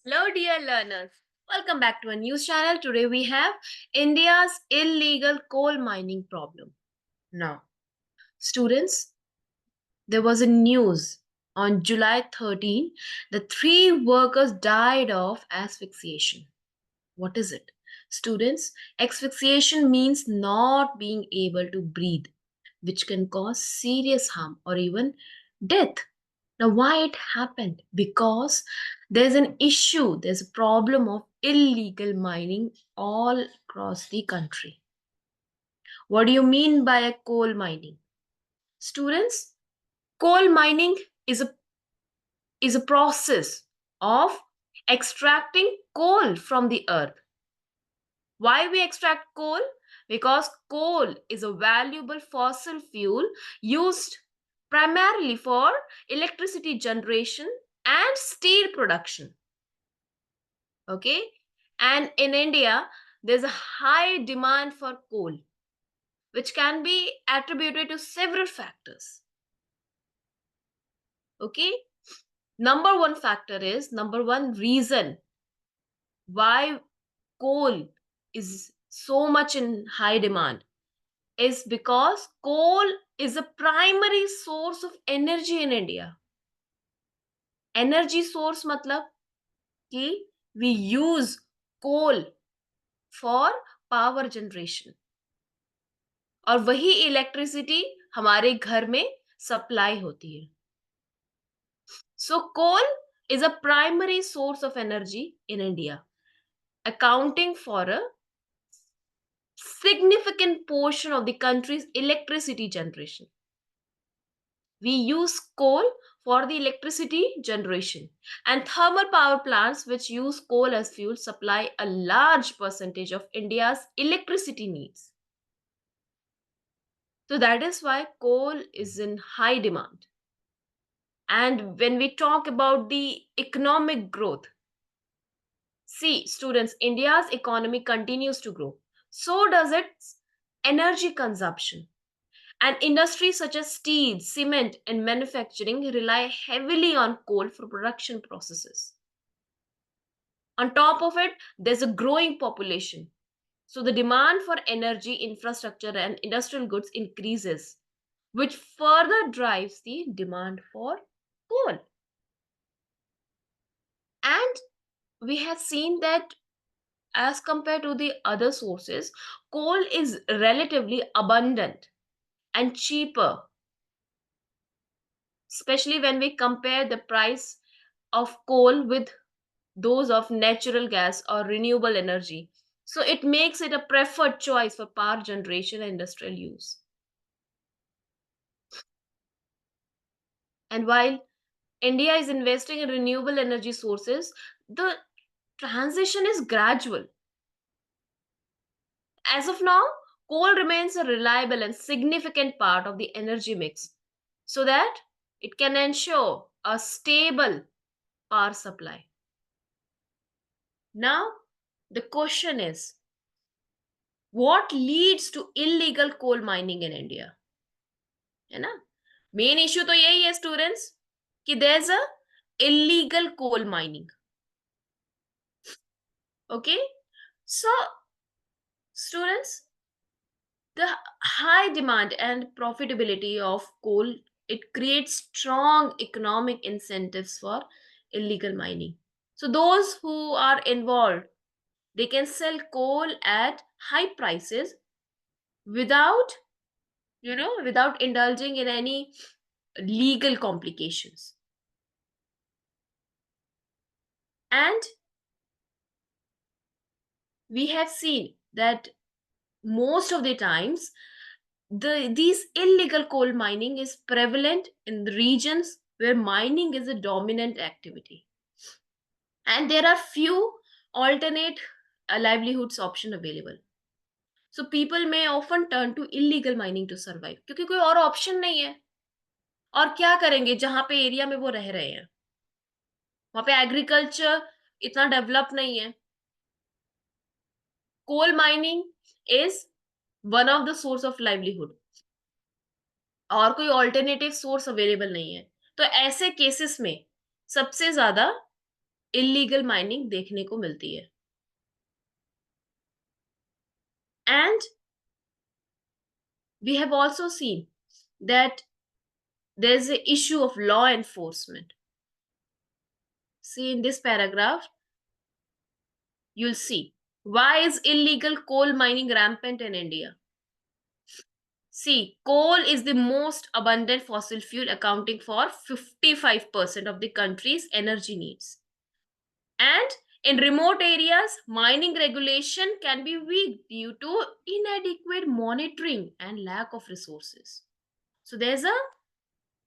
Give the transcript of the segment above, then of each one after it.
Hello, dear learners. Welcome back to a news channel. Today we have India's illegal coal mining problem. Now, students, there was a news on July 13 that three workers died of asphyxiation. What is it? Students, asphyxiation means not being able to breathe, which can cause serious harm or even death. Now, why it happened? Because there's an issue, there's a problem of illegal mining all across the country. What do you mean by a coal mining? Students, coal mining is a process of extracting coal from the earth. Why we extract coal? Because coal is a valuable fossil fuel used primarily for electricity generation and steel production. Okay? And in India, there's a high demand for coal, which can be attributed to several factors. Okay? Number one reason why coal is so much in high demand is because coal is a primary source of energy in India. Energy source matlab कि we use coal for power generation और वही electricity हमारे घर में supply होती है. So coal is a primary source of energy in India, accounting for a significant portion of the country's electricity generation. We use coal for the electricity generation, and thermal power plants which use coal as fuel supply a large percentage of India's electricity needs. So that is why coal is in high demand. And when we talk about the economic growth, see, students, India's economy continues to grow. So does its energy consumption. And industries such as steel, cement, and manufacturing rely heavily on coal for production processes. On top of it, there's a growing population. So the demand for energy, infrastructure, and industrial goods increases, which further drives the demand for coal. And we have seen that as compared to the other sources, coal is relatively abundant and cheaper, especially when we compare the price of coal with those of natural gas or renewable energy. So it makes it a preferred choice for power generation and industrial use. And while India is investing in renewable energy sources, the transition is gradual. As of now, coal remains a reliable and significant part of the energy mix so that it can ensure a stable power supply. Now, the question is, what leads to illegal coal mining in India? है ना? Main issue तो यही है students कि there's a illegal coal mining. Okay? So, students, the high demand and profitability of coal, it creates strong economic incentives for illegal mining. So those who are involved, they can sell coal at high prices without, without indulging in any legal complications. And we have seen that most of the times these illegal coal mining is prevalent in the regions where mining is a dominant activity, and there are few alternate livelihoods option available. So people may often turn to illegal mining to survive क्योंकि कोई और option नहीं है. और क्या करेंगे जहां पे एरिया में वो रह रहे हैं, वहां पे एग्रीकल्चर इतना डेवलप नहीं है. Coal mining is one of the source of livelihood और कोई ऑल्टरनेटिव सोर्स अवेलेबल नहीं है. तो ऐसे केसेस में सबसे ज्यादा इलीगल माइनिंग देखने को मिलती है. And we have also seen that there's an issue of law enforcement. See, in this paragraph, you'll see why is illegal coal mining rampant in India. See, coal is the most abundant fossil fuel, accounting for 55% of the country's energy needs. And in remote areas, mining regulation can be weak due to inadequate monitoring and lack of resources. So there's a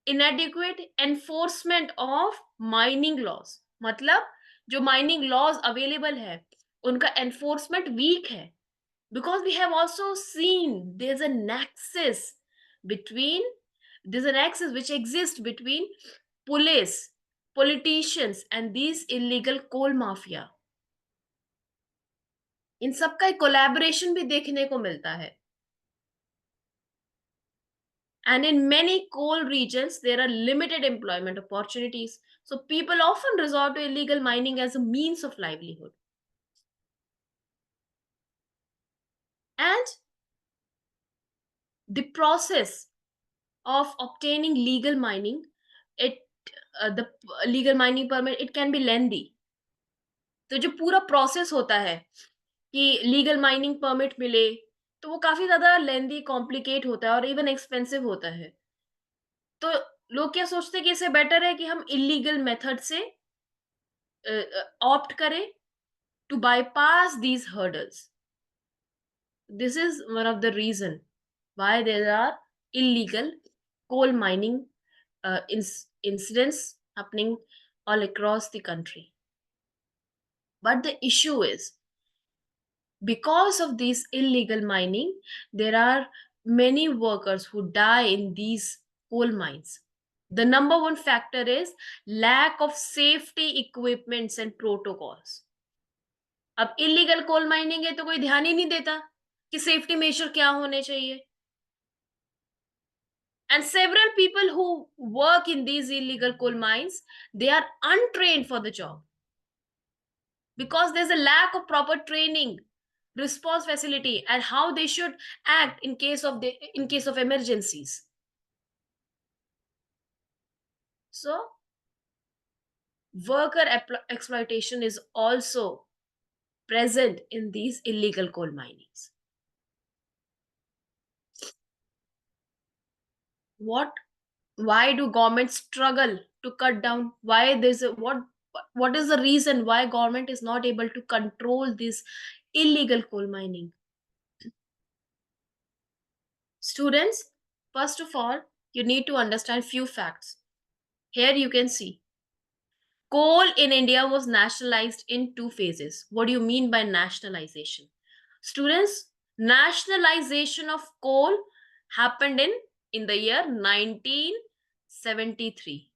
inadequate enforcement of mining laws. मतलब जो mining laws available है उनका enforcement weak है, because we have also seen between there's an axis which exists between police, politicians and these illegal coal mafia. इन सब का collaboration भी देखने को मिलता है. And in many coal regions, there are limited employment opportunities. So people often resort to illegal mining as a means of livelihood. And the process of obtaining legal mining, it the legal mining permit, it can be lengthy. तो जो पूरा process होता है कि legal mining permit मिले, तो वो काफी ज्यादा लेंदी, कॉम्प्लिकेट होता है और इवन एक्सपेंसिव होता है. तो लोग क्या सोचते हैं कि इससे बेटर है कि हम इलीगल मेथड से ऑप्ट करें to bypass these hurdles. This is one of the reason why there are illegal coal mining incidents happening all across the country. But the issue is, because of this illegal mining, there are many workers who die in these coal mines. The number one factor is lack of safety equipments and protocols. अब illegal coal mining है तो कोई ध्यान ही नहीं देता कि safety major क्या होने चाहिए. And several people who work in these illegal coal mines, they are untrained for the job because there's a lack of proper training, response facility, and how they should act in case of emergencies. So exploitation is also present in these illegal coal minings. Why do governments struggle to cut down? Why there's a what is the reason why government is not able to control this illegal coal mining? Students, first of all, you need to understand few facts. Here you can see coal in India was nationalized in two phases. What do you mean by nationalization? Students, nationalization of coal happened in the year 1973.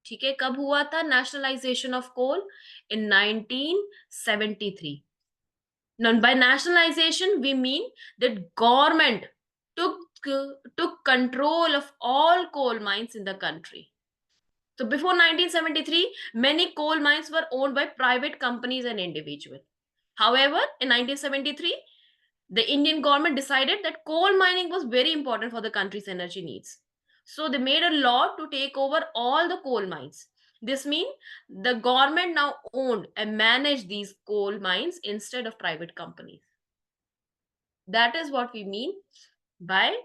ठीक है, कब हुआ था nationalization of coal? In 1973. Now, by nationalization, we mean that government took control of all coal mines in the country. So before 1973, many coal mines were owned by private companies and individuals. However, in 1973, the Indian government decided that coal mining was very important for the country's energy needs. So they made a law to take over all the coal mines. This means the government now owned and managed these coal mines instead of private companies. That is what we mean by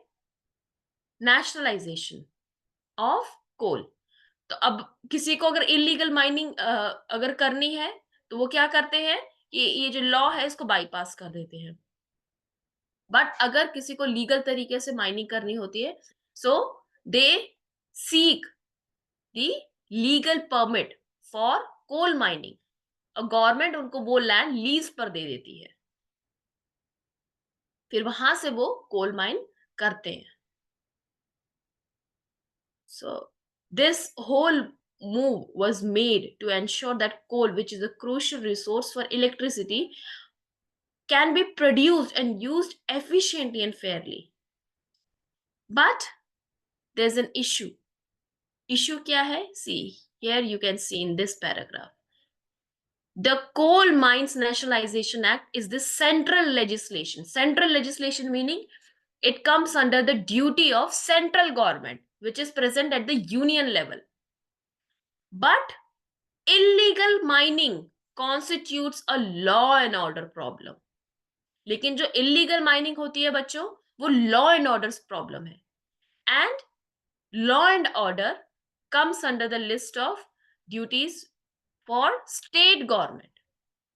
nationalization of coal. तो अब किसी को अगर illegal mining अगर करनी है तो वो क्या करते हैं कि ये जो लॉ है इसको बाईपास कर देते हैं. बट अगर किसी को लीगल तरीके से माइनिंग करनी होती है, so they seek the legal permit for coal mining और गवर्नमेंट उनको वो लैंड लीज पर दे देती है, फिर वहां से वो कोल माइन करते हैं. So this whole move was made to ensure that coal, which is a crucial resource for electricity, can be produced and used efficiently and fairly. But there's an issue. Issue क्या है? See, here you can see in this paragraph. The Coal Mines Nationalization Act is the central legislation. Central legislation meaning it comes under the duty of central government, which is present at the union level. But illegal mining constitutes a law and order problem. लेकिन जो illegal mining होती है बच्चों, वो law and order problem है. And law and order comes under the list of duties for state government.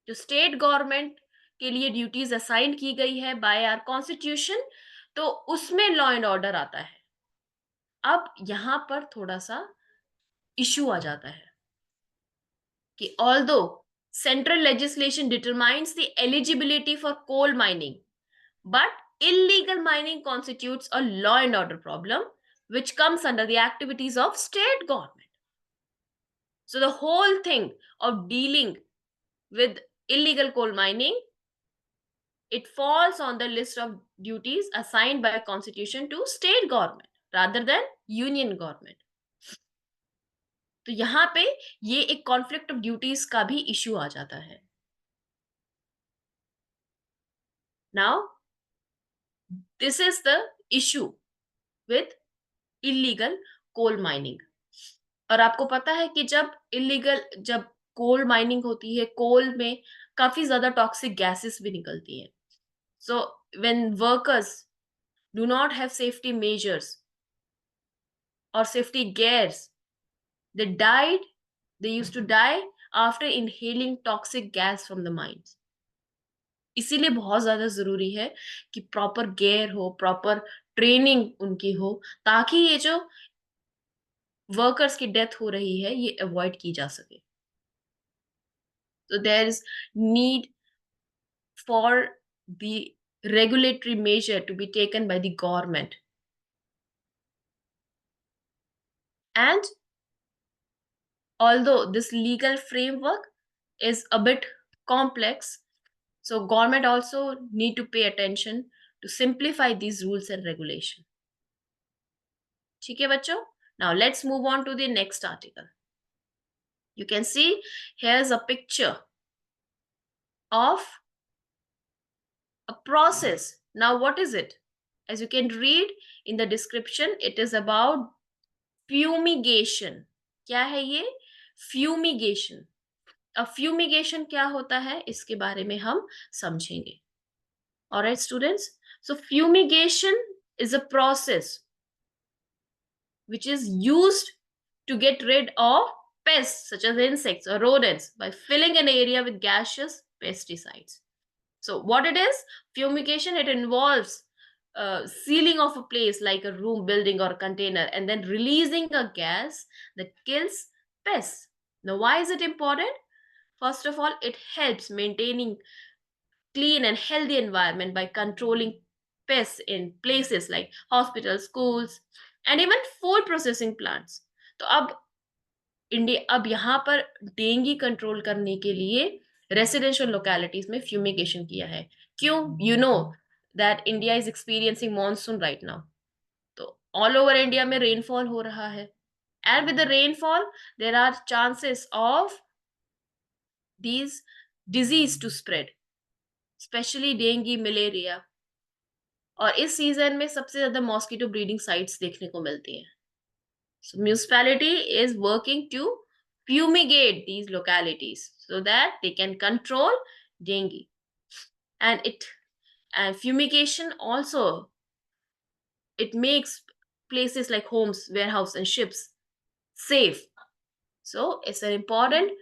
जो state government के लिए ड्यूटीज असाइन की गई है बाय आवर कॉन्स्टिट्यूशन, तो उसमें लॉ एंड ऑर्डर आता है. अब यहां पर थोड़ा सा इशू आ जाता है कि although central legislation determines the eligibility for coal mining, but illegal mining constitutes a law and order problem which comes under the activities of state government. So the whole thing of dealing with illegal coal mining, it falls on the list of duties assigned by constitution to state government rather than union government. तो यहां पे ये एक conflict of duties का भी issue आ जाता है. Now this is the issue with illegal coal mining. और आपको पता है कि जब कोल माइनिंग होती है, कोल में काफी ज्यादा टॉक्सिक गैसेस भी निकलती हैं. So when workers do not have safety measures or safety gears, they used to die after inhaling toxic gas from the mines. इसीलिए बहुत ज्यादा जरूरी है कि प्रॉपर गेयर हो, प्रॉपर ट्रेनिंग उनकी हो, ताकि ये जो वर्कर्स की डेथ हो रही है ये अवॉइड की जा सके. तो there is need for the regulatory measure to be taken by the government. And although this legal framework is a bit complex, so government also need to pay attention to simplify these rules and regulation. ठीक है बच्चों? Now let's move on to the next article. You can see here's a picture of a process. Now what is it? As you can read in the description, it is about fumigation. क्या है ये? Fumigation. अब fumigation क्या होता है इसके बारे में हम समझेंगे. Alright students, so fumigation is a process which is used to get rid of pests such as insects or rodents by filling an area with gaseous pesticides. So what it is, fumigation, it involves sealing of a place like a room, building, or a container, and then releasing a gas that kills pests. Now why is it important? First of all, it helps maintaining clean and healthy environment by controlling pests in places like hospitals, schools, and even food processing plants. तो अब यहाँ पर dengue control करने के लिए residential localities में fumigation किया है. क्यों? You know that India is experiencing monsoon right now. तो ऑल ओवर इंडिया में रेनफॉल हो रहा है, and with the rainfall there are chances of these disease to spread, specially dengue, malaria. और इस सीजन में सबसे ज्यादा मॉस्किटो ब्रीडिंग साइट्स देखने को मिलती हैं. So municipality is working to fumigate these localities so that they can control dengue. And fumigation also, it makes places like homes, warehouse, and ships safe. So it's an important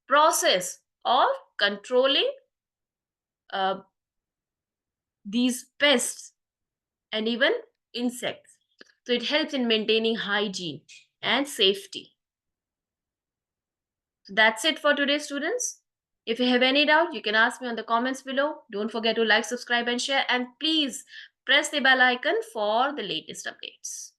process of controlling these pests and even insects. So it helps in maintaining hygiene and safety. So that's it for today, students. If you have any doubt, you can ask me on the comments below. Don't forget to like, subscribe, and share. And please press the bell icon for the latest updates.